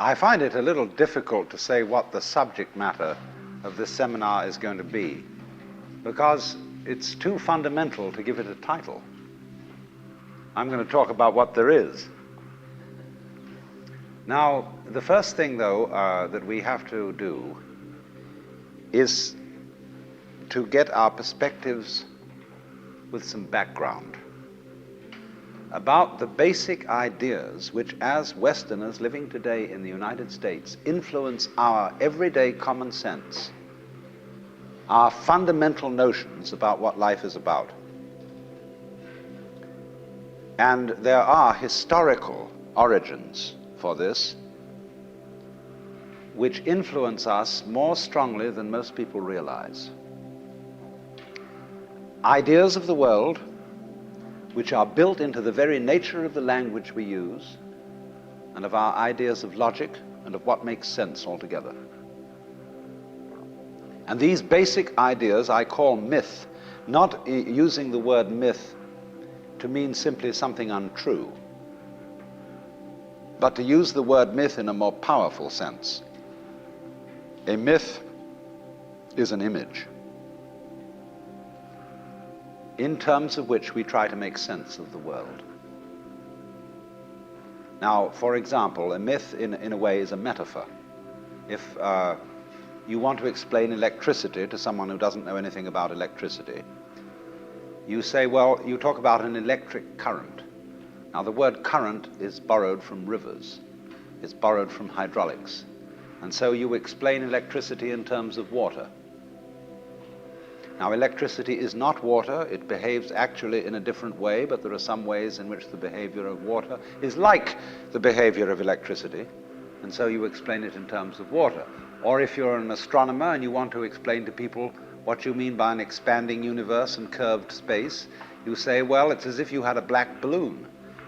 I find it a little difficult to say what the subject matter of this seminar is going to be, because it's too fundamental to give it a title. I'm going to talk about what there is. Now, the first thing, though, that we have to do is to get our perspectives with some background about the basic ideas which, as Westerners living today in the United States, influence our everyday common sense, our fundamental notions about what life is about. And there are historical origins for this which influence us more strongly than most people realize. Ideas of the world which are built into the very nature of the language we use and of our ideas of logic and of what makes sense altogether. And these basic ideas I call myth, not using the word myth to mean simply something untrue, but to use the word myth in a more powerful sense. A myth is an image in terms of which we try to make sense of the world. Now, for example, a myth in a way is a metaphor. If you want to explain electricity to someone who doesn't know anything about electricity, you say, well, you talk about an electric current. Now, the word current is borrowed from rivers. It's borrowed from hydraulics. And so you explain electricity in terms of water. Now, electricity is not water. It behaves actually in a different way, but there are some ways in which the behavior of water is like the behavior of electricity, and so you explain it in terms of water. Or if you're an astronomer and you want to explain to people what you mean by an expanding universe and curved space, you say, well, it's as if you had a black balloon,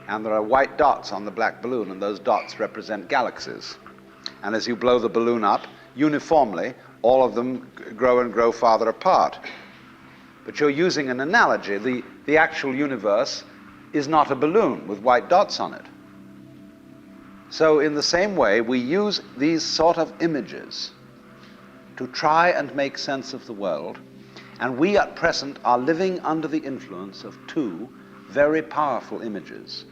and there are white dots on the black balloon, and those dots represent galaxies. And as you blow the balloon up, uniformly, all of them grow and grow farther apart. But you're using an analogy. The actual universe is not a balloon with white dots on it. So in the same way, we use these sort of images to try and make sense of the world, and we at present are living under the influence of two very powerful images,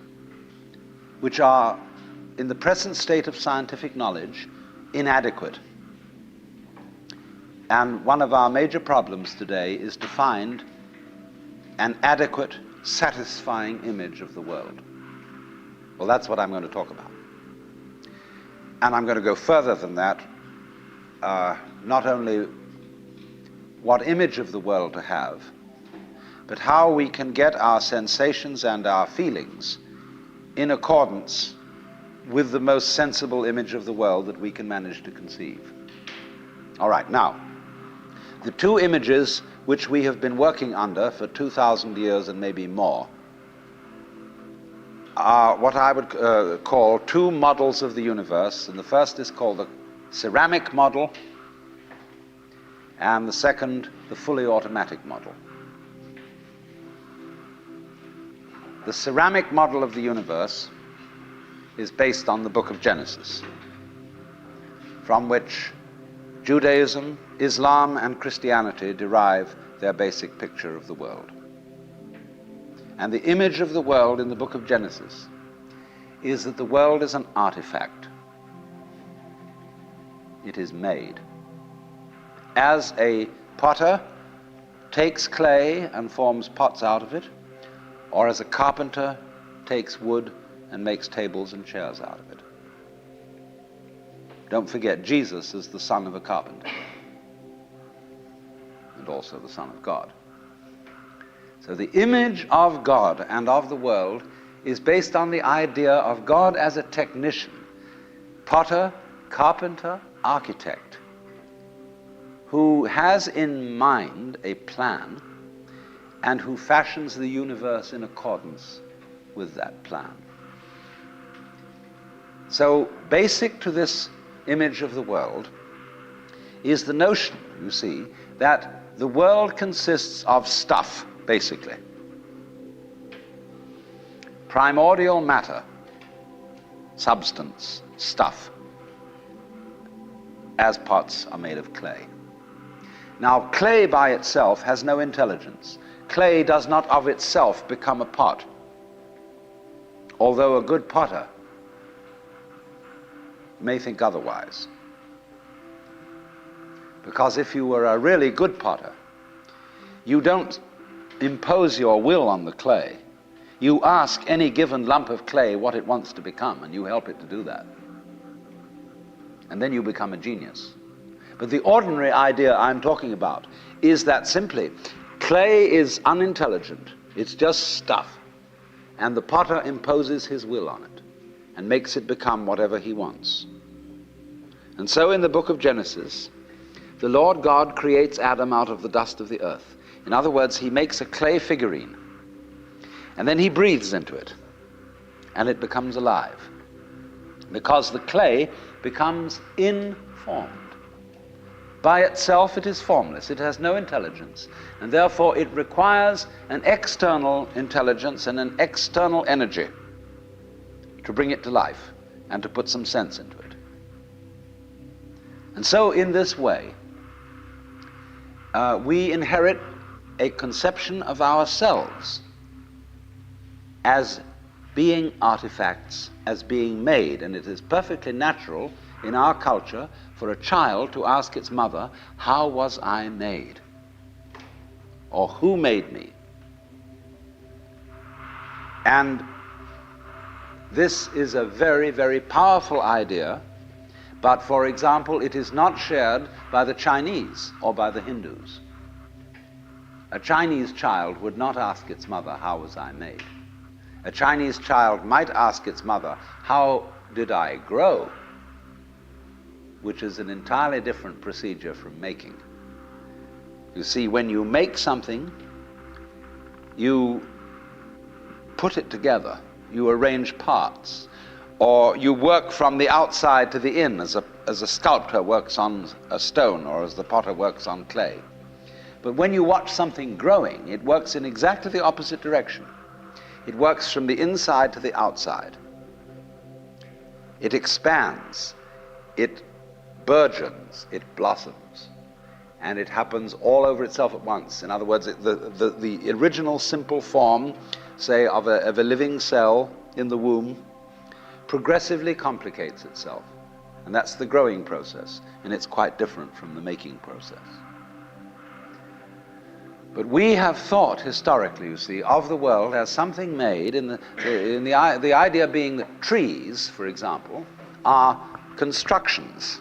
which are, in the present state of scientific knowledge, inadequate. And one of our major problems today is to find an adequate, satisfying image of the world. Well, that's what I'm going to talk about. And I'm going to go further than that, not only what image of the world to have, but how we can get our sensations and our feelings in accordance with the most sensible image of the world that we can manage to conceive. All right, now, the two images which we have been working under for 2,000 years and maybe more are what I would call two models of the universe, and the first is called the ceramic model, and the second, the fully automatic model. The ceramic model of the universe is based on the book of Genesis, from which Judaism, Islam, and Christianity derive their basic picture of the world. And the image of the world in the book of Genesis is that the world is an artifact. It is made. As a potter takes clay and forms pots out of it, or as a carpenter takes wood and makes tables and chairs out of it. Don't forget, Jesus is the son of a carpenter, and also the Son of God. So the image of God and of the world is based on the idea of God as a technician, potter, carpenter, architect, who has in mind a plan and who fashions the universe in accordance with that plan. So basic to this image of the world is the notion, you see, that the world consists of stuff, basically. Primordial matter, substance, stuff. as pots are made of clay. Now, clay by itself has no intelligence. Clay does not of itself become a pot, although a good potter may think otherwise. Because if you were a really good potter, you don't impose your will on the clay. You ask any given lump of clay what it wants to become, and you help it to do that. And then you become a genius. But the ordinary idea I'm talking about is that simply clay is unintelligent. It's just stuff. And the potter imposes his will on it and makes it become whatever he wants. And so in the book of Genesis, the Lord God creates Adam out of the dust of the earth. In other words, he makes a clay figurine, and then he breathes into it, and it becomes alive, because the clay becomes informed. By itself it is formless, it has no intelligence, and therefore it requires an external intelligence and an external energy to bring it to life and to put some sense into it. And so in this way, we inherit a conception of ourselves as being artifacts, as being made, and it is perfectly natural in our culture for a child to ask its mother, how was I made? Or who made me? And this is a very, very powerful idea, but for example, it is not shared by the Chinese or by the Hindus. A Chinese child would not ask its mother, how was I made? A Chinese child might ask its mother, how did I grow? Which is an entirely different procedure from making. You see, when you make something, you put it together, you arrange parts, or you work from the outside to the in, as a sculptor works on a stone, or as the potter works on clay. But when you watch something growing, it works in exactly the opposite direction. It works from the inside to the outside. It expands, it burgeons, it blossoms, and it happens all over itself at once. In other words, the original simple form, say, of a living cell in the womb, progressively complicates itself. And that's the growing process, and it's quite different from the making process. But we have thought historically, you see, of the world as something made, the idea being that trees, for example, are constructions,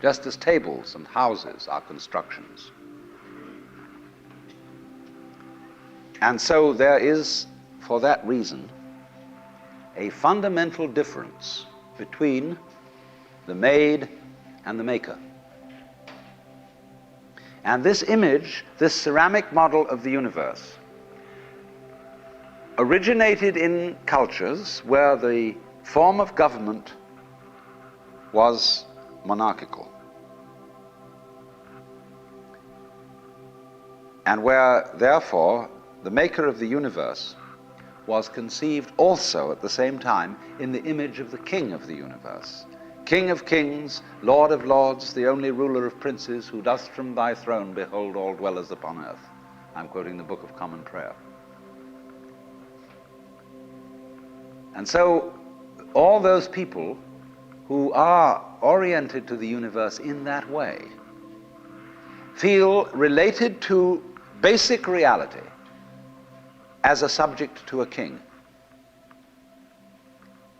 just as tables and houses are constructions. And so there is, for that reason, a fundamental difference between the made and the maker. And this image, this ceramic model of the universe, originated in cultures where the form of government was monarchical, and where, therefore, the maker of the universe was conceived also at the same time in the image of the king of the universe. King of kings, Lord of lords, the only ruler of princes, who dost from thy throne behold all dwellers upon earth. I'm quoting the Book of Common Prayer. And so all those people who are oriented to the universe in that way feel related to basic reality as a subject to a king.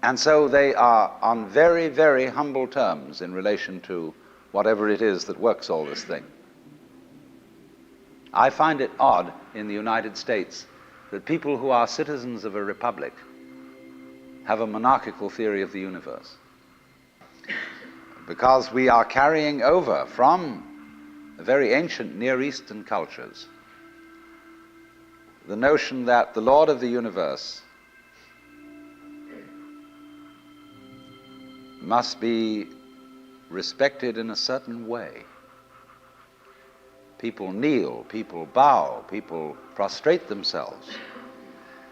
And so they are on very, very humble terms in relation to whatever it is that works all this thing. I find it odd in the United States that people who are citizens of a republic have a monarchical theory of the universe, because we are carrying over from very ancient Near Eastern cultures the notion that the Lord of the universe must be respected in a certain way. People kneel, people bow, people prostrate themselves.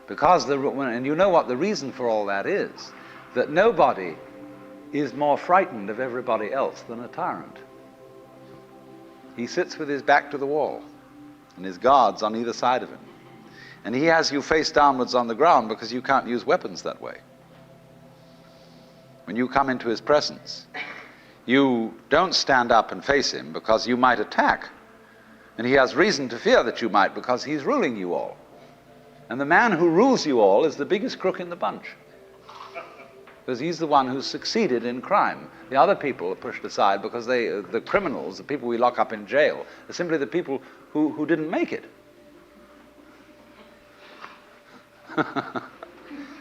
Because, and you know what the reason for all that is, that nobody is more frightened of everybody else than a tyrant. He sits with his back to the wall, and his guards on either side of him. And he has you face downwards on the ground because you can't use weapons that way. When you come into his presence, you don't stand up and face him because you might attack. And he has reason to fear that you might because he's ruling you all. And the man who rules you all is the biggest crook in the bunch, because he's the one who's succeeded in crime. The other people are pushed aside because the criminals, the people we lock up in jail, are simply the people who didn't make it.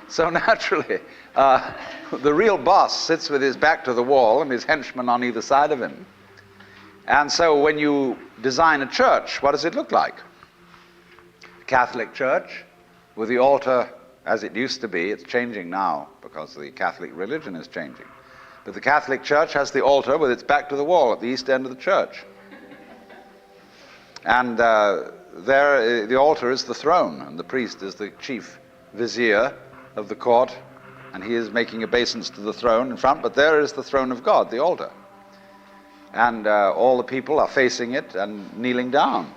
So naturally, the real boss sits with his back to the wall and his henchmen on either side of him. And so when you design a church, what does it look like? A Catholic church with the altar as it used to be. It's changing now because the Catholic religion is changing. But the Catholic church has the altar with its back to the wall at the east end of the church. And there, the altar is the throne, and the priest is the chief vizier of the court, and he is making obeisance to the throne in front, but there is the throne of God, the altar. And all the people are facing it and kneeling down.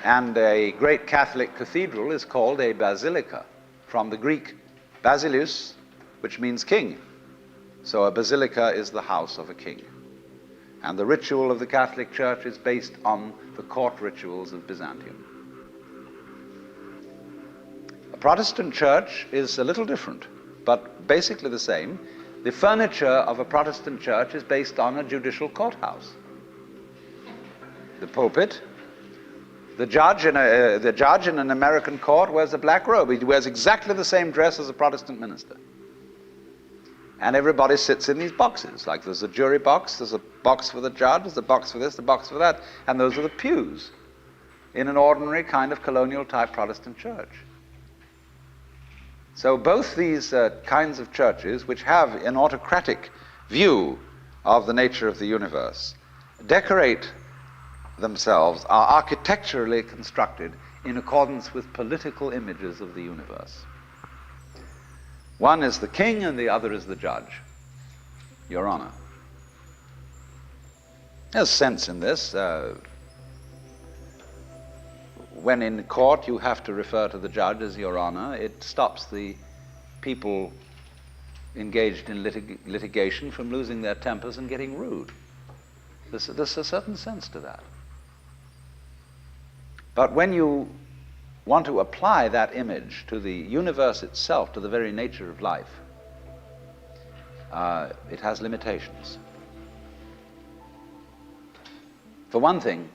And a great Catholic cathedral is called a basilica, from the Greek basileus, which means king. So a basilica is the house of a king. And the ritual of the Catholic Church is based on the court rituals of Byzantium. A Protestant church is a little different, but basically the same. The furniture of a Protestant church is based on a judicial courthouse. The pulpit. The judge in an American court wears a black robe. He wears exactly the same dress as a Protestant minister. And everybody sits in these boxes. Like there's a jury box, there's a box for the judge, there's a box for this, a box for that, and those are the pews in an ordinary kind of colonial type Protestant church. So both these kinds of churches, which have an autocratic view of the nature of the universe, decorate themselves, are architecturally constructed in accordance with political images of the universe. One is the king and the other is the judge, Your Honor. There's sense in this. When in court you have to refer to the judge as Your Honor, it stops the people engaged in litigation from losing their tempers and getting rude. There's a certain sense to that. But when you want to apply that image to the universe itself, to the very nature of life, it has limitations. For one thing,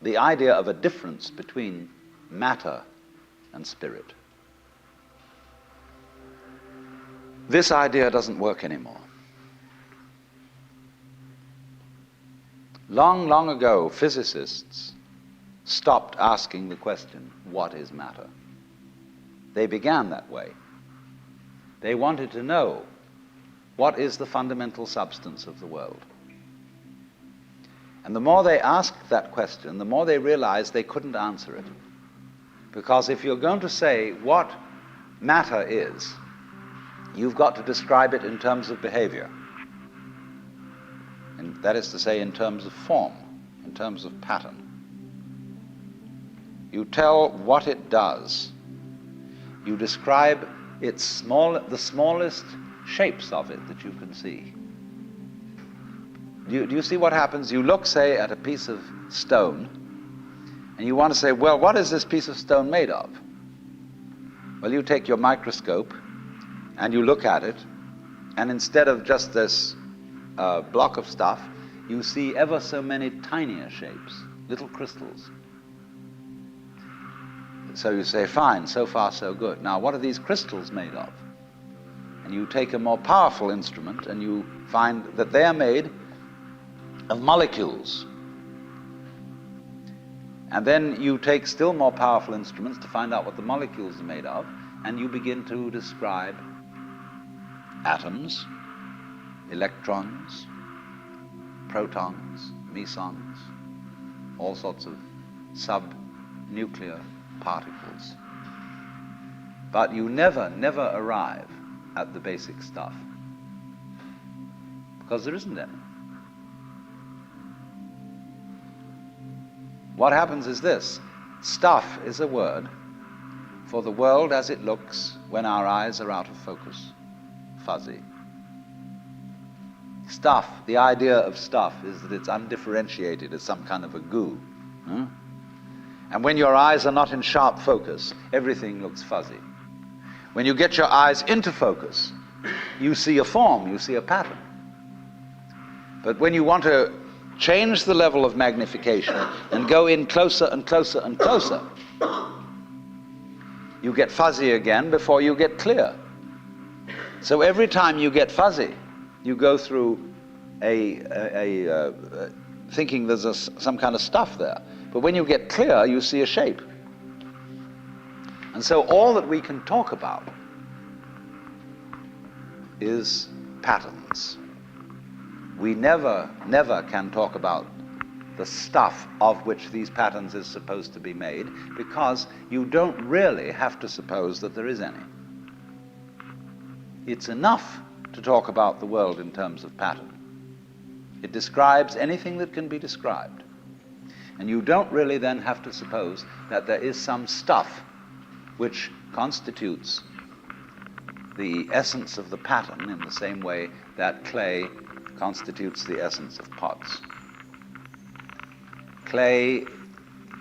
the idea of a difference between matter and spirit. This idea doesn't work anymore. Long, long ago, physicists stopped asking the question, what is matter? They began that way. They wanted to know, what is the fundamental substance of the world? And the more they asked that question, the more they realized they couldn't answer it. Because if you're going to say what matter is, you've got to describe it in terms of behavior. And that is to say, in terms of form, in terms of pattern. You tell what it does. You describe the smallest shapes of it that you can see. Do you see what happens? You look, say, at a piece of stone, and you want to say, well, what is this piece of stone made of? Well, you take your microscope, and you look at it, and instead of just this block of stuff, you see ever so many tinier shapes, little crystals. So you say, fine, so far so good. Now, what are these crystals made of? And you take a more powerful instrument, and you find that they are made of molecules. And then you take still more powerful instruments to find out what the molecules are made of, and you begin to describe atoms, electrons, protons, mesons, all sorts of subnuclear particles. But you never arrive at the basic stuff. because there isn't any. What happens is this: stuff is a word for the world as it looks when our eyes are out of focus, fuzzy. Stuff, the idea of stuff is that it's undifferentiated, it's some kind of a goo. And when your eyes are not in sharp focus, everything looks fuzzy. When you get your eyes into focus, you see a form, you see a pattern. But when you want to change the level of magnification and go in closer and closer and closer, you get fuzzy again before you get clear. So every time you get fuzzy, you go through thinking there's some kind of stuff there. But when you get clear, you see a shape. And so all that we can talk about is patterns. We never can talk about the stuff of which these patterns is supposed to be made, because you don't really have to suppose that there is any. It's enough to talk about the world in terms of pattern. It describes anything that can be described. And you don't really then have to suppose that there is some stuff which constitutes the essence of the pattern in the same way that clay constitutes the essence of pots. Clay,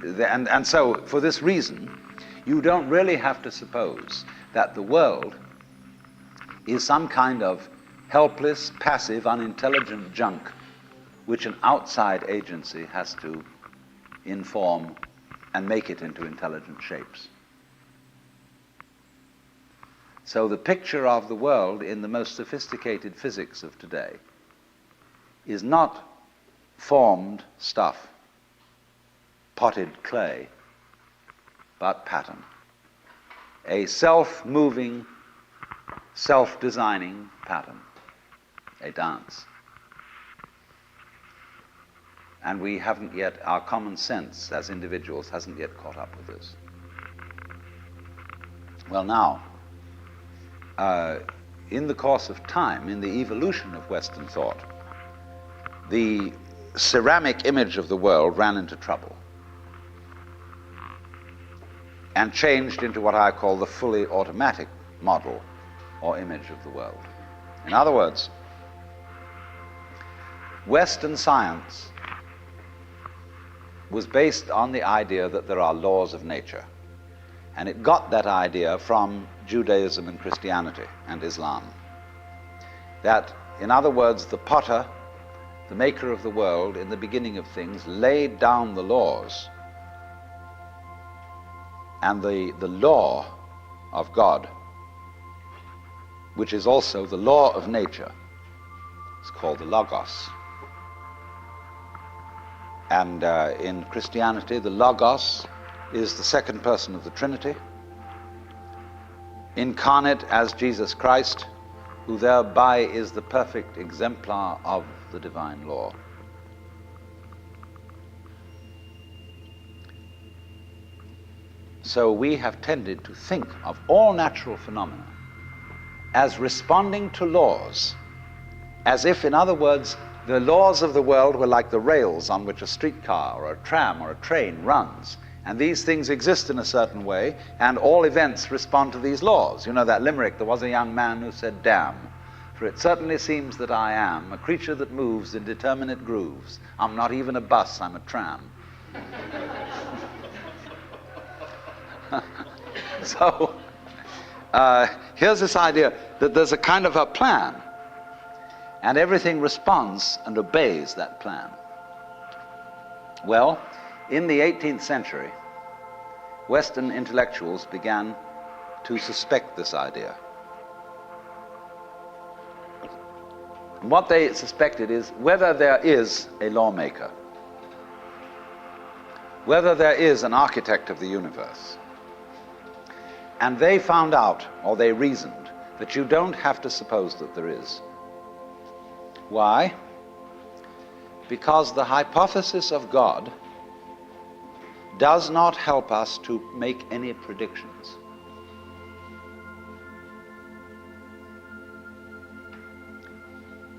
and so for this reason, you don't really have to suppose that the world is some kind of helpless, passive, unintelligent junk which an outside agency has to inform and make it into intelligent shapes. So the picture of the world in the most sophisticated physics of today is not formed stuff, potted clay, but pattern. A self-moving, self-designing pattern, a dance. And we haven't yet, our common sense as individuals hasn't yet caught up with this. Well, now, in the course of time, in the evolution of Western thought, the ceramic image of the world ran into trouble and changed into what I call the fully automatic model or image of the world. In other words, Western science was based on the idea that there are laws of nature. And it got that idea from Judaism and Christianity and Islam. That, in other words, the potter, the maker of the world, in the beginning of things, laid down the laws. And the law of God, which is also the law of nature, is called the Logos. And in Christianity, the Logos is the second person of the Trinity, incarnate as Jesus Christ, who thereby is the perfect exemplar of the divine law. So we have tended to think of all natural phenomena as responding to laws, as if, in other words, the laws of the world were like the rails on which a streetcar or a tram or a train runs. And these things exist in a certain way, and all events respond to these laws. You know that limerick, there was a young man who said, "Damn, for it certainly seems that I am a creature that moves in determinate grooves. I'm not even a bus, I'm a tram." So, here's this idea that there's a kind of a plan, and everything responds and obeys that plan. Well, in the 18th century, Western intellectuals began to suspect this idea. And what they suspected is whether there is a lawmaker, whether there is an architect of the universe. And they found out, or they reasoned, that you don't have to suppose that there is. Why? Because the hypothesis of God does not help us to make any predictions.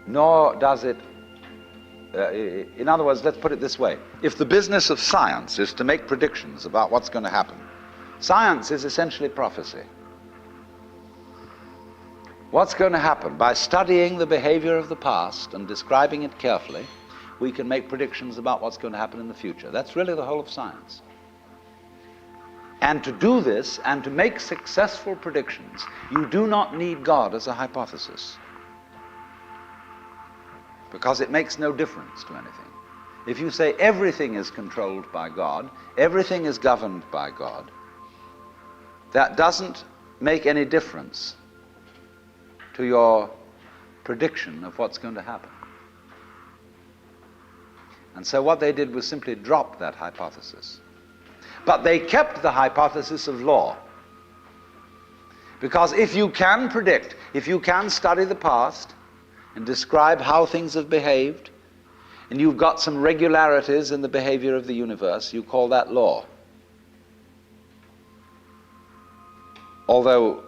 nor does it, in other words, let's put it this way. If the business of science is to make predictions about what's going to happen, science is essentially prophecy. What's going to happen? By studying the behavior of the past and describing it carefully, we can make predictions about what's going to happen in the future. That's really the whole of science. And to do this, and to make successful predictions, you do not need God as a hypothesis, because it makes no difference to anything. If you say everything is controlled by God, everything is governed by God, that doesn't make any difference to your prediction of what's going to happen. And so what they did was simply drop that hypothesis. But they kept the hypothesis of law. Because if you can predict, if you can study the past and describe how things have behaved, and you've got some regularities in the behavior of the universe, you call that law. Although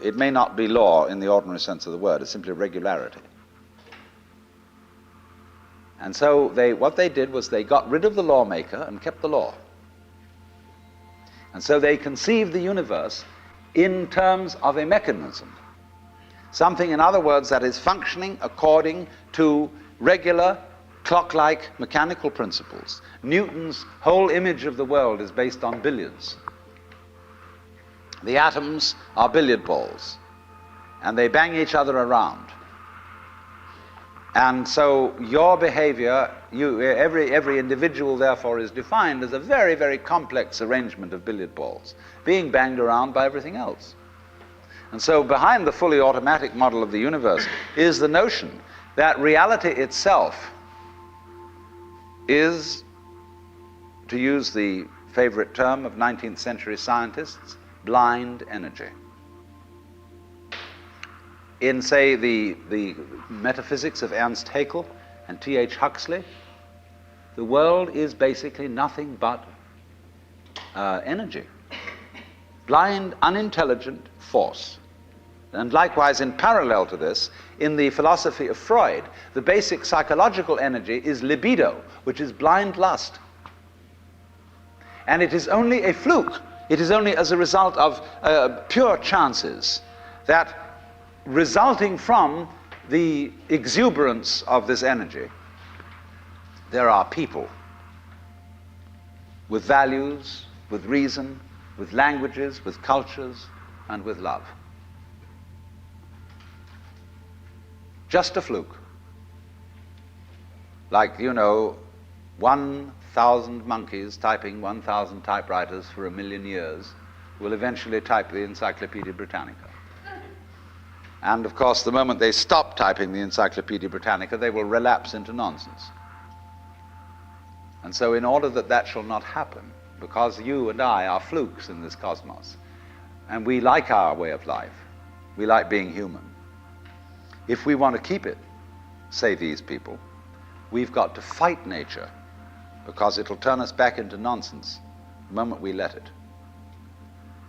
it may not be law in the ordinary sense of the word, it's simply regularity. And so what they did was they got rid of the lawmaker and kept the law. And so they conceived the universe in terms of a mechanism. Something, in other words, that is functioning according to regular, clock-like mechanical principles. Newton's whole image of the world is based on billiards. The atoms are billiard balls, and they bang each other around. And so your behavior, every individual therefore is defined as a very, very complex arrangement of billiard balls, being banged around by everything else. And so behind the fully automatic model of the universe is the notion that reality itself is, to use the favorite term of 19th century scientists, blind energy. In, say, the metaphysics of Ernst Haeckel and T.H. Huxley, the world is basically nothing but energy. Blind, unintelligent force. And likewise, in parallel to this, in the philosophy of Freud, the basic psychological energy is libido, which is blind lust. And it is only a fluke. It is only as a result of pure chances that, resulting from the exuberance of this energy, there are people with values, with reason, with languages, with cultures, and with love. Just a fluke. Like, 1,000 monkeys typing 1,000 typewriters for 1,000,000 years will eventually type the Encyclopedia Britannica. And of course, the moment they stop typing the Encyclopedia Britannica, they will relapse into nonsense. And so in order that that shall not happen, because you and I are flukes in this cosmos, and we like our way of life, we like being human, if we want to keep it, say these people, we've got to fight nature, because it'll turn us back into nonsense the moment we let it.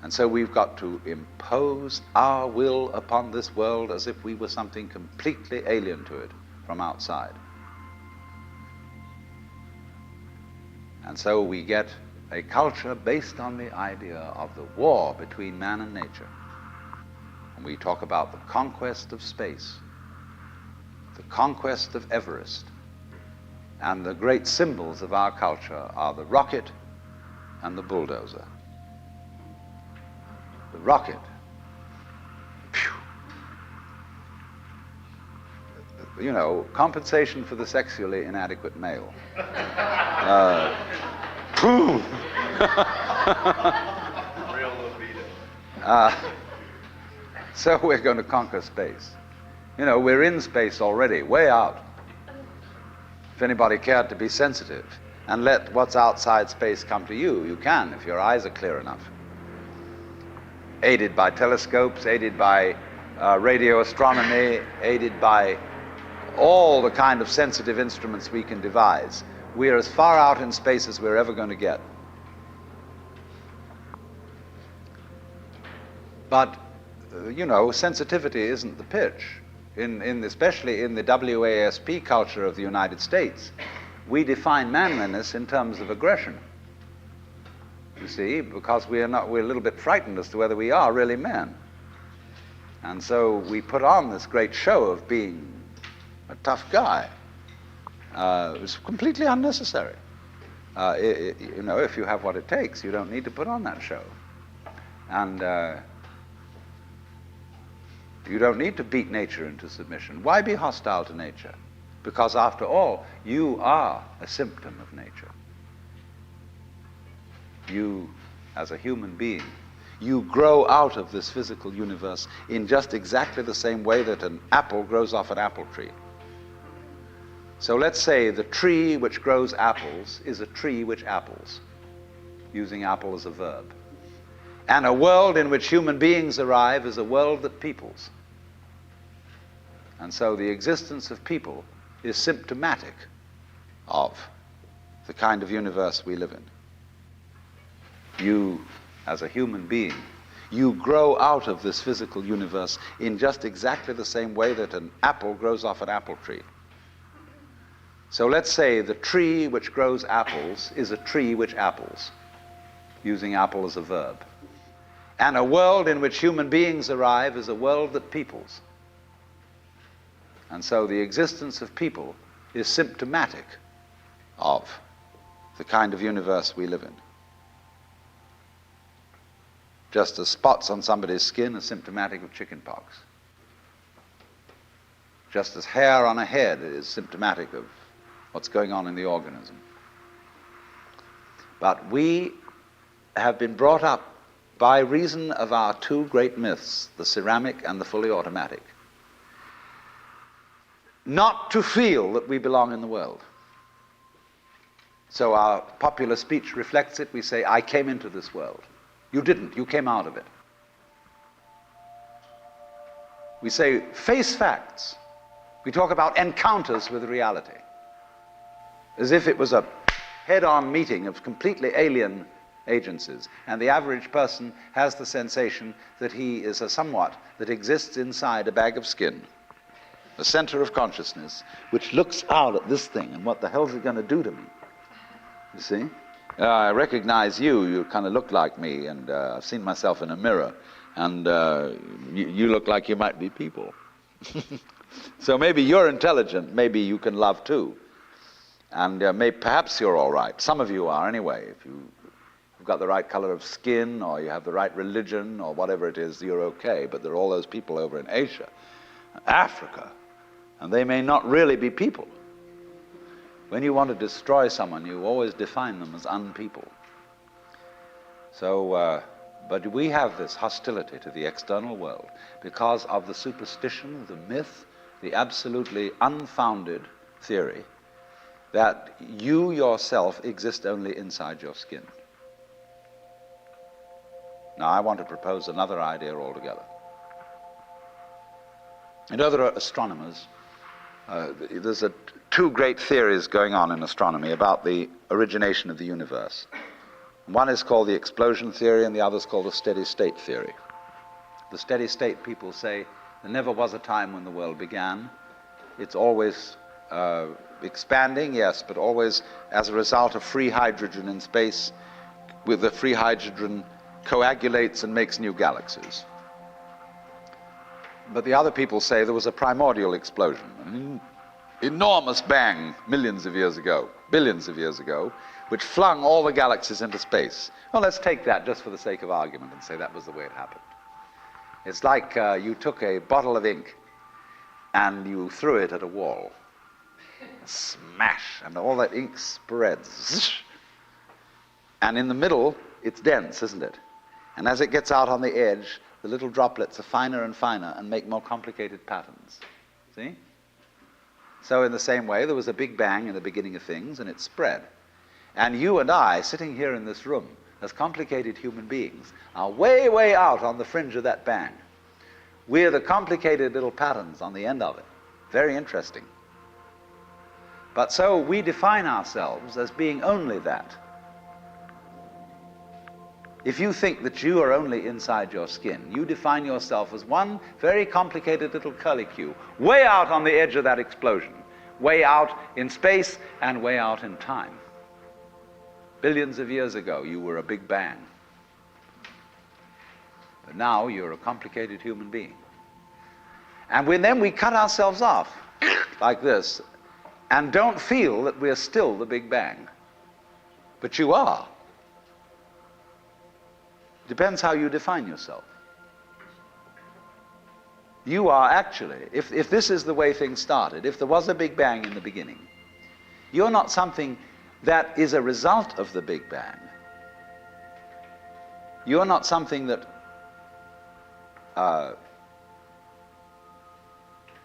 And so we've got to impose our will upon this world as if we were something completely alien to it from outside. And so we get a culture based on the idea of the war between man and nature. And we talk about the conquest of space, the conquest of Everest. And the great symbols of our culture are the rocket and the bulldozer. The rocket. Compensation for the sexually inadequate male. Real libido. So we're going to conquer space. We're in space already, way out. If anybody cared to be sensitive and let what's outside space come to you, you can, if your eyes are clear enough. Aided by telescopes, aided by radio astronomy, aided by all the kind of sensitive instruments we can devise. We're as far out in space as we're ever going to get. But, sensitivity isn't the pitch. especially in the WASP culture of the United States, we define manliness in terms of aggression. You see, because we're a little bit frightened as to whether we are really men. And so we put on this great show of being a tough guy. It's completely unnecessary. If you have what it takes, you don't need to put on that show. And you don't need to beat nature into submission. Why be hostile to nature? Because after all, you are a symptom of nature. You, as a human being, you grow out of this physical universe in just exactly the same way that an apple grows off an apple tree. So let's say the tree which grows apples is a tree which apples, using apple as a verb. And a world in which human beings arrive is a world that peoples. And so the existence of people is symptomatic of the kind of universe we live in. You, as a human being, you grow out of this physical universe in just exactly the same way that an apple grows off an apple tree. So let's say the tree which grows apples is a tree which apples, using apple as a verb. And a world in which human beings arrive is a world that peoples. And so the existence of people is symptomatic of the kind of universe we live in. Just as spots on somebody's skin are symptomatic of chickenpox. Just as hair on a head is symptomatic of what's going on in the organism. But we have been brought up by reason of our two great myths, the ceramic and the fully automatic, not to feel that we belong in the world. So our popular speech reflects it. We say, I came into this world. You didn't, you came out of it. We say, face facts. We talk about encounters with reality, as if it was a head-on meeting of completely alien agencies. And the average person has the sensation that he is a somewhat that exists inside a bag of skin, a center of consciousness, which looks out at this thing, and what the hell is it going to do to me? You see? I recognize you, you kind of look like me, and I've seen myself in a mirror, and you look like you might be people. So maybe you're intelligent, maybe you can love too, and perhaps you're all right. Some of you are anyway. If you've got the right color of skin, or you have the right religion, or whatever it is, you're okay. But there are all those people over in Asia, Africa, and they may not really be people. When you want to destroy someone, you always define them as unpeople. So, but we have this hostility to the external world because of the superstition, the myth, the absolutely unfounded theory that you yourself exist only inside your skin. Now, I want to propose another idea altogether. You know, there are astronomers. There's two great theories going on in astronomy about the origination of the universe. One is called the explosion theory, and the other is called the steady state theory. The steady state people say there never was a time when the world began. It's always expanding, yes, but always as a result of free hydrogen in space. With the free hydrogen coagulates and makes new galaxies. But the other people say there was a primordial explosion, an enormous bang millions of years ago, billions of years ago, which flung all the galaxies into space. Well, let's take that just for the sake of argument and say that was the way it happened. It's like you took a bottle of ink and you threw it at a wall. Smash, and all that ink spreads. And in the middle, it's dense, isn't it? And as it gets out on the edge, the little droplets are finer and finer and make more complicated patterns. See? So in the same way, there was a big bang in the beginning of things, and it spread. And you and I, sitting here in this room, as complicated human beings, are way, way out on the fringe of that bang. We're the complicated little patterns on the end of it. Very interesting. But so we define ourselves as being only that. If you think that you are only inside your skin, you define yourself as one very complicated little curlicue, way out on the edge of that explosion, way out in space and way out in time. Billions of years ago, you were a big bang. But now you're a complicated human being. And then we cut ourselves off like this and don't feel that we're still the Big Bang. But you are. Depends how you define yourself. You are actually, if this is the way things started, if there was a Big Bang in the beginning, you're not something that is a result of the Big Bang. You're not something that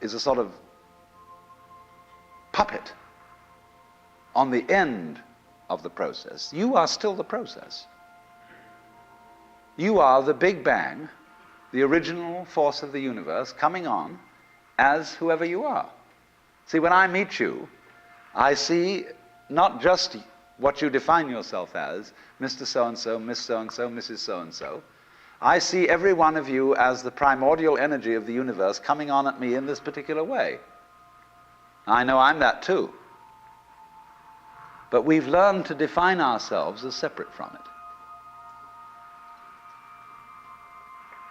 is a sort of puppet on the end of the process. You are still the process. You are the Big Bang, the original force of the universe, coming on as whoever you are. See, when I meet you, I see not just what you define yourself as, Mr. So-and-so, Miss So-and-so, Mrs. So-and-so. I see every one of you as the primordial energy of the universe coming on at me in this particular way. I know I'm that too. But we've learned to define ourselves as separate from it.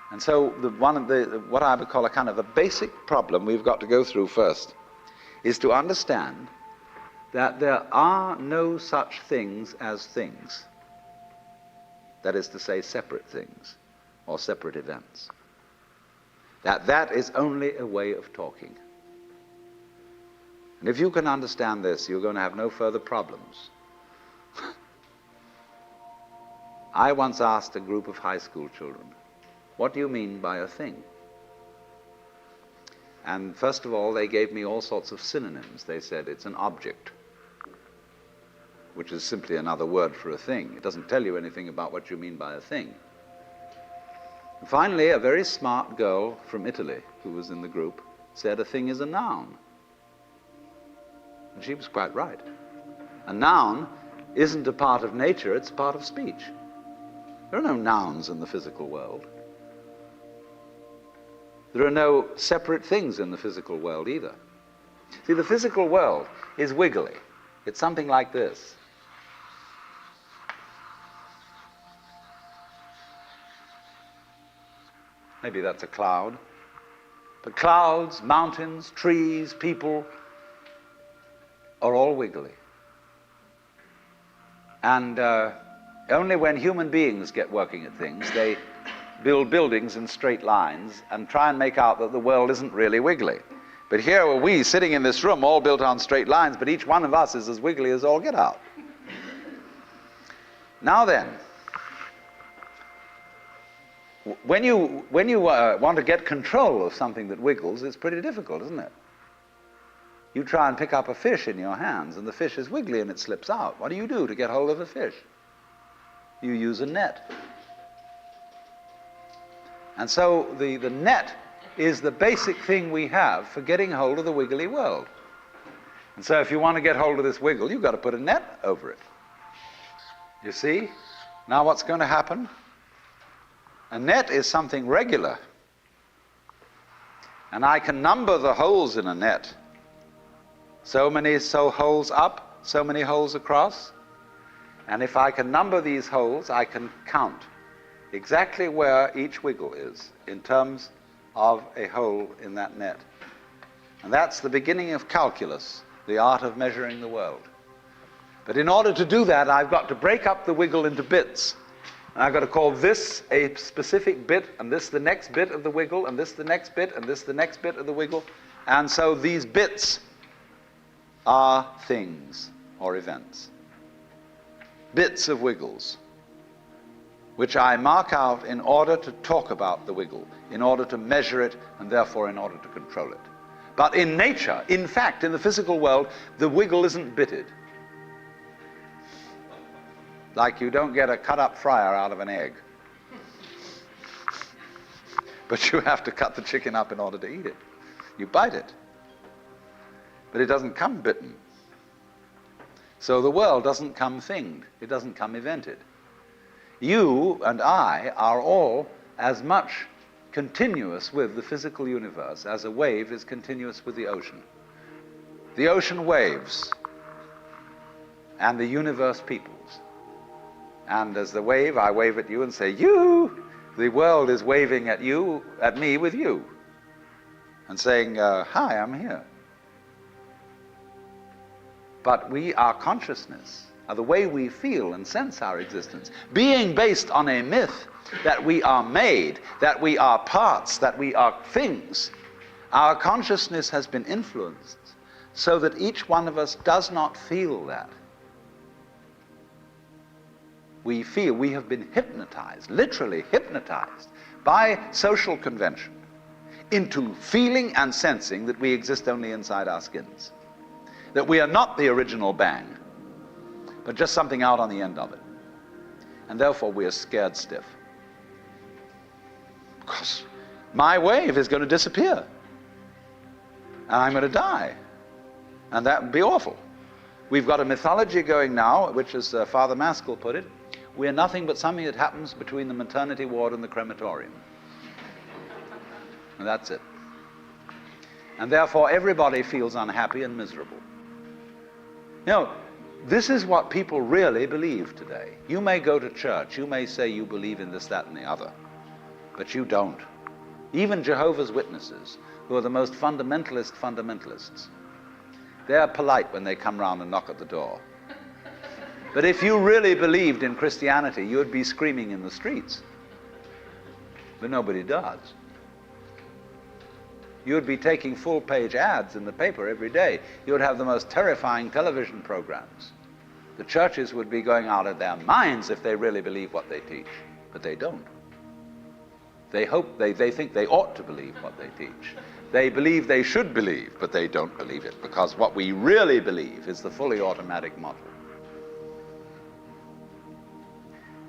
And so what I would call a kind of a basic problem we've got to go through first is to understand that there are no such things as things. That is to say, separate things or separate events. That is only a way of talking. And if you can understand this, you're going to have no further problems. I once asked a group of high school children, what do you mean by a thing? And first of all, they gave me all sorts of synonyms. They said it's an object, which is simply another word for a thing. It doesn't tell you anything about what you mean by a thing. And finally, a very smart girl from Italy who was in the group said a thing is a noun. And she was quite right. A noun isn't a part of nature, it's a part of speech. There are no nouns in the physical world. There are no separate things in the physical world either. See, the physical world is wiggly. It's something like this. Maybe that's a cloud. But clouds, mountains, trees, people are all wiggly. And only when human beings get working at things, they build buildings in straight lines and try and make out that the world isn't really wiggly. But here are we sitting in this room all built on straight lines, but each one of us is as wiggly as all get out. Now then, when you want to get control of something that wiggles, it's pretty difficult, isn't it? You try and pick up a fish in your hands, and the fish is wiggly and it slips out. What do you do to get hold of a fish? You use a net. And so the net is the basic thing we have for getting hold of the wiggly world. And so if you want to get hold of this wiggle, you've got to put a net over it. You see? Now what's going to happen? A net is something regular. And I can number the holes in a net. So many holes up, so many holes across. And if I can number these holes, I can count exactly where each wiggle is in terms of a hole in that net. And that's the beginning of calculus, the art of measuring the world. But in order to do that, I've got to break up the wiggle into bits. And I've got to call this a specific bit, and this the next bit of the wiggle, and this the next bit, and this the next bit of the wiggle. And so these bits are things or events. Bits of wiggles, which I mark out in order to talk about the wiggle, in order to measure it, and therefore in order to control it. But in nature, in fact, in the physical world, the wiggle isn't bitted. Like you don't get a cut-up fryer out of an egg. But you have to cut the chicken up in order to eat it. You bite it. But it doesn't come bitten. So the world doesn't come thinged. It doesn't come evented. You and I are all as much continuous with the physical universe as a wave is continuous with the ocean. The ocean waves, and the universe peoples. And as the wave, I wave at you and say, you! The world is waving at you, at me with you, and saying, hi, I'm here. But our consciousness, the way we feel and sense our existence, being based on a myth that we are made, that we are parts, that we are things, our consciousness has been influenced so that each one of us does not feel that. We feel we have been hypnotized, literally hypnotized, by social convention into feeling and sensing that we exist only inside our skins. That we are not the original bang, but just something out on the end of it. And therefore we are scared stiff. Because my wave is going to disappear. And I'm going to die. And that would be awful. We've got a mythology going now, which as Father Maskell put it, we are nothing but something that happens between the maternity ward and the crematorium. And that's it. And therefore everybody feels unhappy and miserable. You know, this is what people really believe today. You may go to church, you may say you believe in this, that, and the other, but you don't. Even Jehovah's Witnesses, who are the most fundamentalists, they're polite when they come round and knock at the door. But if you really believed in Christianity, you would be screaming in the streets. But nobody does. You would be taking full-page ads in the paper every day. You would have the most terrifying television programs. The churches would be going out of their minds if they really believe what they teach. But they don't. They think they ought to believe what they teach. They believe they should believe, but they don't believe it, because what we really believe is the fully automatic model.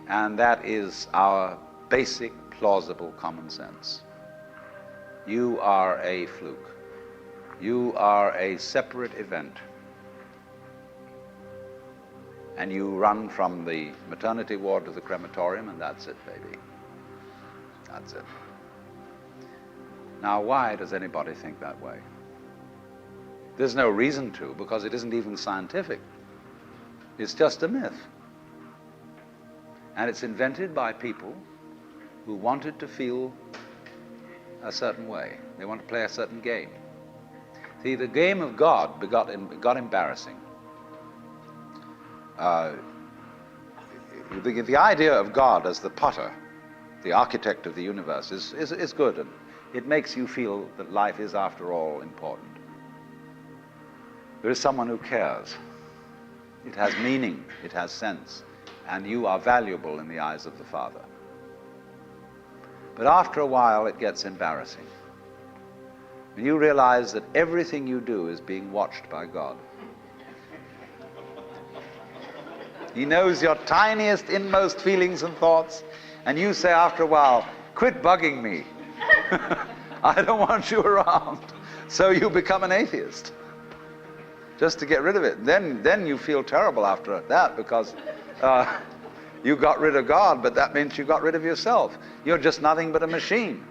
And that is our basic, plausible common sense. You are a fluke. You are a separate event. And you run from the maternity ward to the crematorium, and that's it, baby. That's it. Now, why does anybody think that way? There's no reason to, because it isn't even scientific. It's just a myth. And it's invented by people who wanted to feel a certain way. They want to play a certain game. See, the game of God got embarrassing. The idea of God as the potter, the architect of the universe, is good, and it makes you feel that life is, after all, important. There is someone who cares. It has meaning, it has sense, and you are valuable in the eyes of the Father. But after a while, it gets embarrassing. When you realize that everything you do is being watched by God. He knows your tiniest, inmost feelings and thoughts, and you say after a while, quit bugging me. I don't want you around. So you become an atheist, just to get rid of it. Then you feel terrible after that, because you got rid of God, but that means you got rid of yourself. You're just nothing but a machine.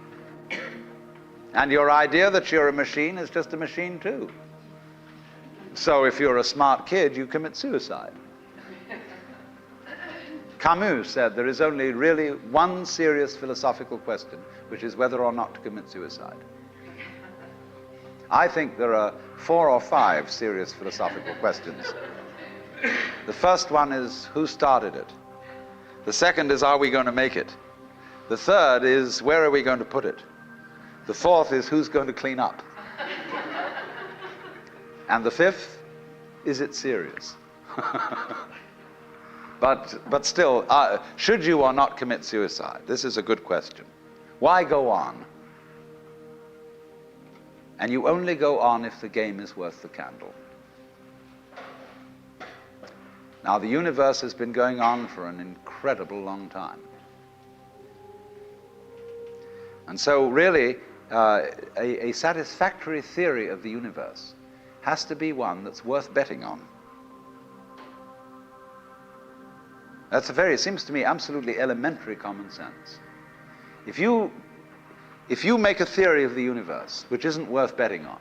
And your idea that you're a machine is just a machine too. So if you're a smart kid, you commit suicide. Camus said there is only really one serious philosophical question, which is whether or not to commit suicide. I think there are 4 or 5 serious philosophical questions. The first one is, who started it? The second is, are we going to make it? The third is, where are we going to put it? The fourth is, who's going to clean up? And the fifth, is it serious? But still, should you or not commit suicide? This is a good question. Why go on? And you only go on if the game is worth the candle. Now, the universe has been going on for an incredible long time. And so really, a satisfactory theory of the universe has to be one that's worth betting on. It seems to me, absolutely elementary common sense. If you make a theory of the universe which isn't worth betting on,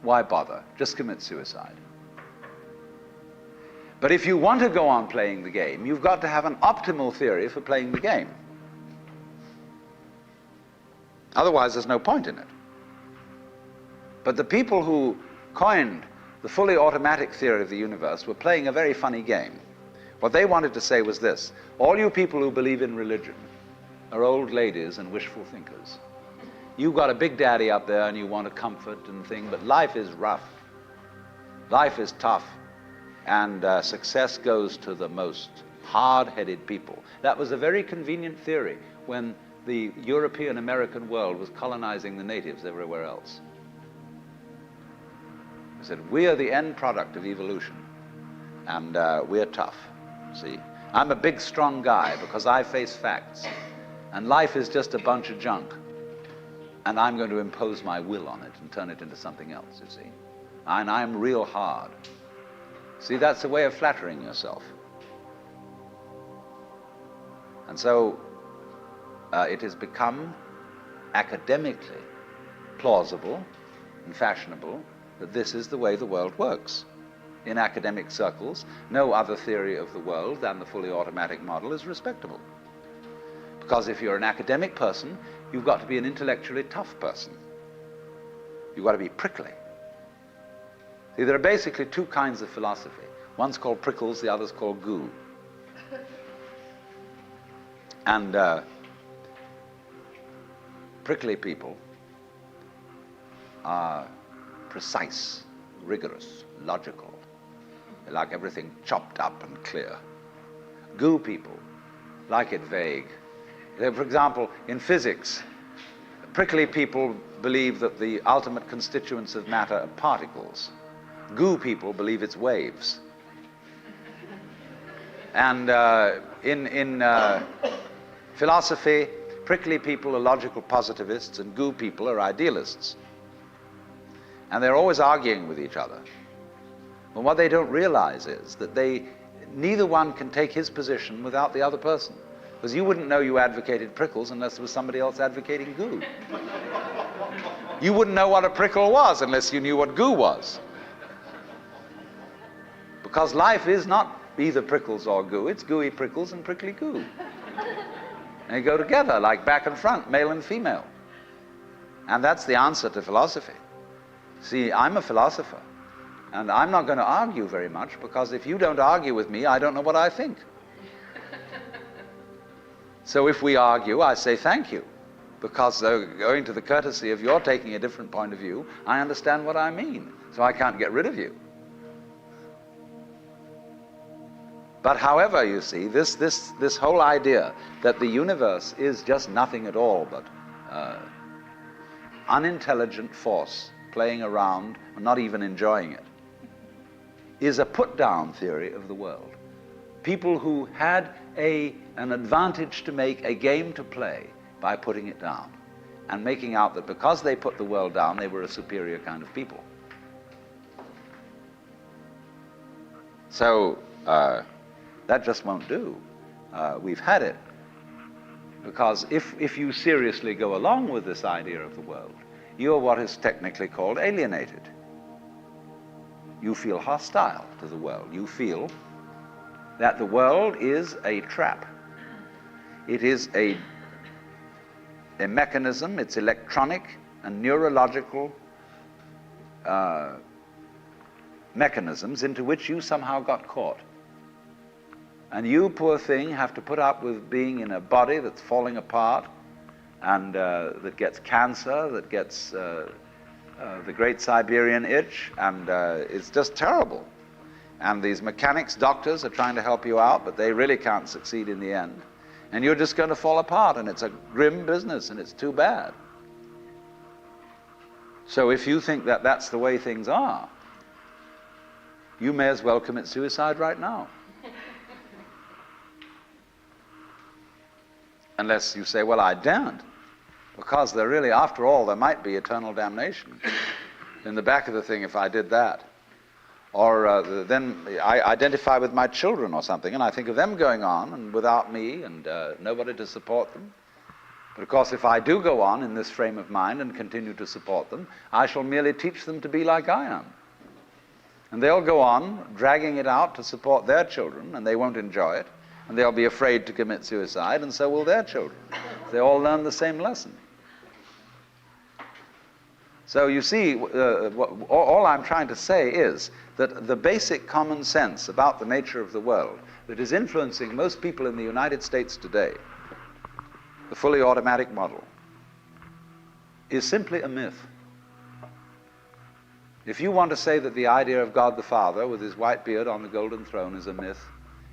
why bother? Just commit suicide. But if you want to go on playing the game, you've got to have an optimal theory for playing the game. Otherwise, there's no point in it. But the people who coined the fully automatic theory of the universe were playing a very funny game. What they wanted to say was this: all you people who believe in religion are old ladies and wishful thinkers. You've got a big daddy up there and you want a comfort and thing, but life is rough. Life is tough. And success goes to the most hard-headed people. That was a very convenient theory when the European American world was colonizing the natives everywhere else. They said, we are the end product of evolution, and we're tough, see? I'm a big, strong guy because I face facts, and life is just a bunch of junk, and I'm going to impose my will on it and turn it into something else, you see? And I'm real hard. See, that's a way of flattering yourself. And so it has become academically plausible and fashionable that this is the way the world works. In academic circles, no other theory of the world than the fully automatic model is respectable. Because if you're an academic person, you've got to be an intellectually tough person. You've got to be prickly. See, there are basically two kinds of philosophy. One's called prickles, the other's called goo. And prickly people are precise, rigorous, logical. They like everything chopped up and clear. Goo people like it vague. For example, in physics, prickly people believe that the ultimate constituents of matter are particles. Goo people believe it's waves. And in philosophy, prickly people are logical positivists and goo people are idealists. And they're always arguing with each other. But what they don't realize is that neither one can take his position without the other person. Because you wouldn't know you advocated prickles unless there was somebody else advocating goo. You wouldn't know what a prickle was unless you knew what goo was. Because life is not either prickles or goo, it's gooey prickles and prickly goo. And they go together like back and front, male and female. And that's the answer to philosophy. See, I'm a philosopher, and I'm not going to argue very much, because if you don't argue with me, I don't know what I think. So if we argue, I say thank you, because owing to the courtesy of your taking a different point of view, I understand what I mean, so I can't get rid of you. But however, you see, this whole idea that the universe is just nothing at all but unintelligent force playing around and not even enjoying it is a put-down theory of the world. People who had an advantage to make, a game to play, by putting it down and making out that because they put the world down, they were a superior kind of people. So that just won't do. We've had it. Because if you seriously go along with this idea of the world, you're what is technically called alienated. You feel hostile to the world. You feel that the world is a trap. It is a mechanism, it's electronic and neurological mechanisms into which you somehow got caught. And you, poor thing, have to put up with being in a body that's falling apart and that gets cancer, that gets the Great Siberian Itch, and it's just terrible. And these mechanics, doctors are trying to help you out, but they really can't succeed in the end. And you're just going to fall apart, and it's a grim business, and it's too bad. So if you think that that's the way things are, you may as well commit suicide right now. Unless you say, well, I daren't, because there really, after all, there might be eternal damnation in the back of the thing if I did that. Or then I identify with my children or something, and I think of them going on and without me and nobody to support them. But of course, if I do go on in this frame of mind and continue to support them, I shall merely teach them to be like I am. And they'll go on dragging it out to support their children, and they won't enjoy it, and they'll be afraid to commit suicide, and so will their children. They all learn the same lesson. So you see, all I'm trying to say is that the basic common sense about the nature of the world that is influencing most people in the United States today, the fully automatic model, is simply a myth. If you want to say that the idea of God the Father with his white beard on the golden throne is a myth,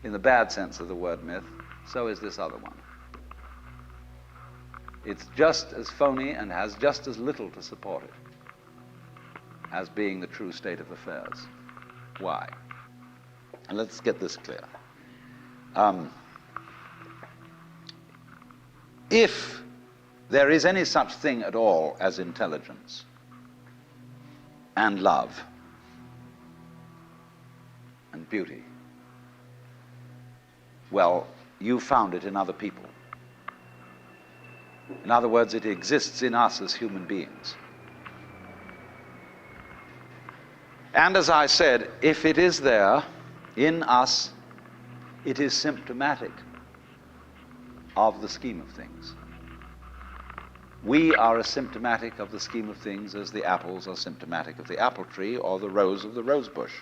in the bad sense of the word myth, so is this other one. It's just as phony and has just as little to support it as being the true state of affairs. Why? And let's get this clear. If there is any such thing at all as intelligence and love and beauty, well, you found it in other people. In other words, it exists in us as human beings. And as I said, if it is there in us, it is symptomatic of the scheme of things. We are as symptomatic of the scheme of things as the apples are symptomatic of the apple tree or the rose of the rose bush.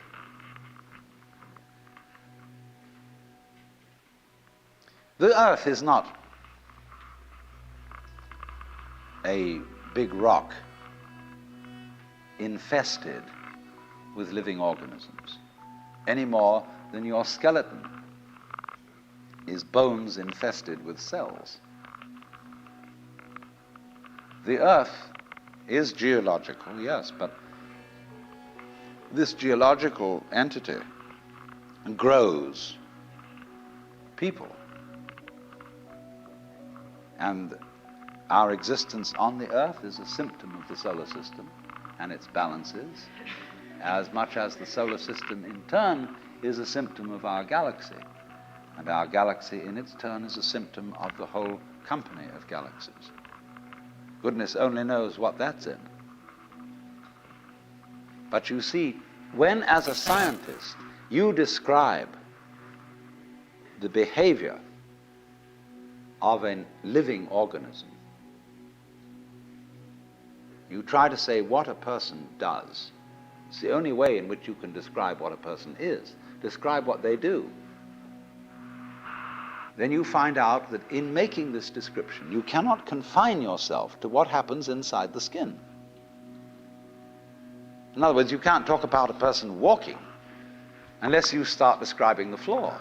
The earth is not a big rock infested with living organisms, any more than your skeleton is bones infested with cells. The earth is geological, yes, but this geological entity grows people. And our existence on the earth is a symptom of the solar system and its balances, as much as the solar system in turn is a symptom of our galaxy. And our galaxy in its turn is a symptom of the whole company of galaxies. Goodness only knows what that's in. But you see, when as a scientist you describe the behavior of a living organism, you try to say what a person does. It's the only way in which you can describe what a person is. Describe what they do. Then you find out that in making this description, you cannot confine yourself to what happens inside the skin. In other words, you can't talk about a person walking unless you start describing the floor.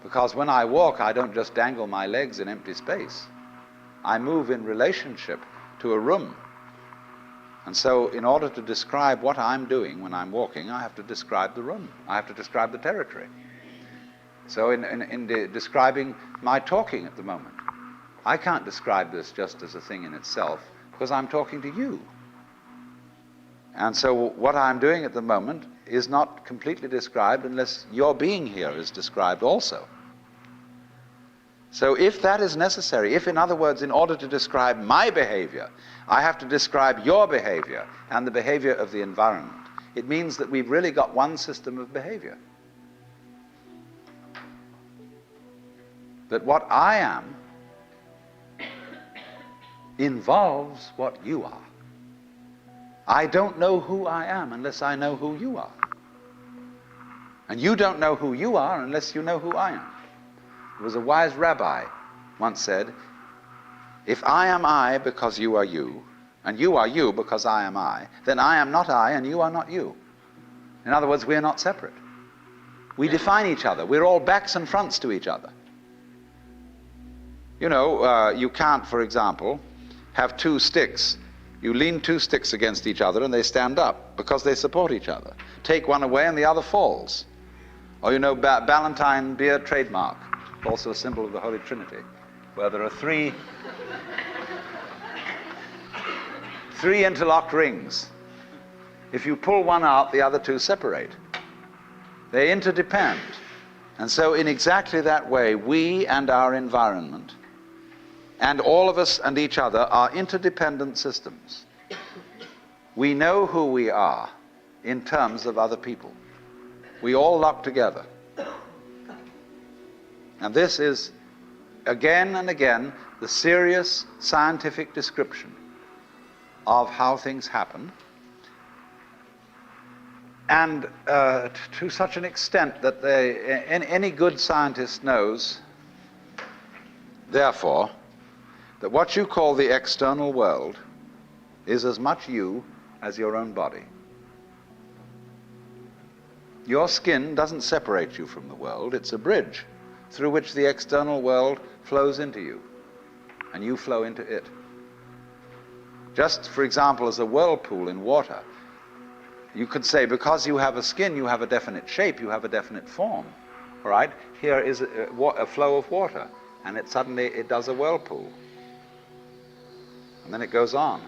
Because when I walk, I don't just dangle my legs in empty space. I move in relationship to a room. And so in order to describe what I'm doing when I'm walking, I have to describe the room. I have to describe the territory. So in describing my talking at the moment, I can't describe this just as a thing in itself because I'm talking to you. And so what I'm doing at the moment is not completely described unless your being here is described also. So if that is necessary, if in other words, in order to describe my behavior, I have to describe your behavior and the behavior of the environment, it means that we've really got one system of behavior. That what I am involves what you are. I don't know who I am unless I know who you are. And you don't know who you are unless you know who I am. There was a wise rabbi once said, if I am I because you are you, and you are you because I am I, then I am not I and you are not you. In other words, we are not separate. We define each other. We're all backs and fronts to each other. You know, you can't, for example, have two sticks. You lean two sticks against each other and they stand up because they support each other. Take one away and the other falls. Or you know, Ballantine beer trademark, also a symbol of the Holy Trinity, where there are three interlocked rings. If you pull one out, the other two separate. They interdepend. And so in exactly that way, we and our environment, and all of us and each other, are interdependent systems. We know who we are in terms of other people. We all lock together. And this is, again and again, the serious scientific description of how things happen. And to such an extent that any good scientist knows, therefore, that what you call the external world is as much you as your own body. Your skin doesn't separate you from the world. It's a bridge through which the external world flows into you, and you flow into it. Just, for example, as a whirlpool in water, you could say, because you have a skin, you have a definite shape, you have a definite form. All right? Here is a flow of water, and suddenly it does a whirlpool. And then it goes on.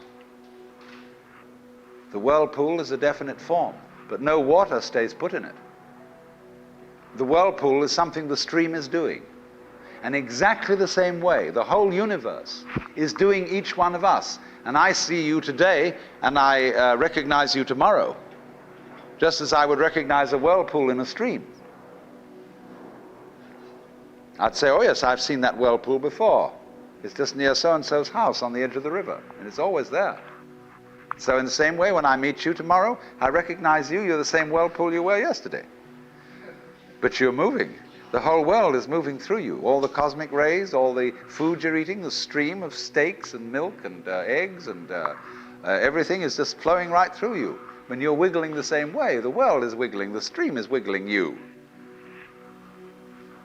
The whirlpool is a definite form, but no water stays put in it. The whirlpool is something the stream is doing. And exactly the same way, the whole universe is doing each one of us. And I see you today, and I recognize you tomorrow, just as I would recognize a whirlpool in a stream. I'd say, oh yes, I've seen that whirlpool before. It's just near so-and-so's house on the edge of the river, and it's always there. So in the same way, when I meet you tomorrow, I recognize you, you're the same whirlpool you were yesterday. But you're moving. The whole world is moving through you. All the cosmic rays, all the food you're eating, the stream of steaks and milk and eggs and everything is just flowing right through you. When you're wiggling the same way, the world is wiggling, the stream is wiggling you.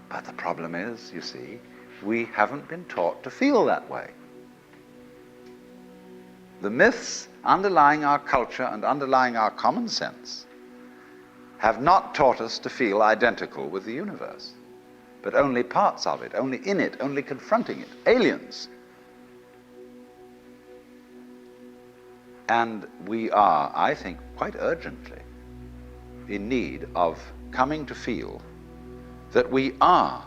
But the problem is, you see, we haven't been taught to feel that way. The myths underlying our culture and underlying our common sense have not taught us to feel identical with the universe, but only parts of it, only in it, only confronting it, aliens. And we are, I think, quite urgently in need of coming to feel that we are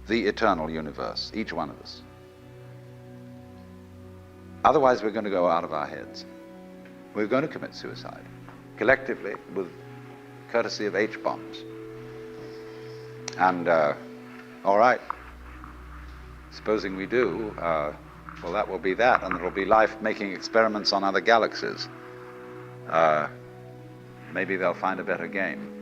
the eternal universe, each one of us. Otherwise, we're going to go out of our heads. We're going to commit suicide, collectively, with courtesy of H-bombs. And, all right, supposing we do, well, that will be that, and there will be life making experiments on other galaxies. Maybe they'll find a better game.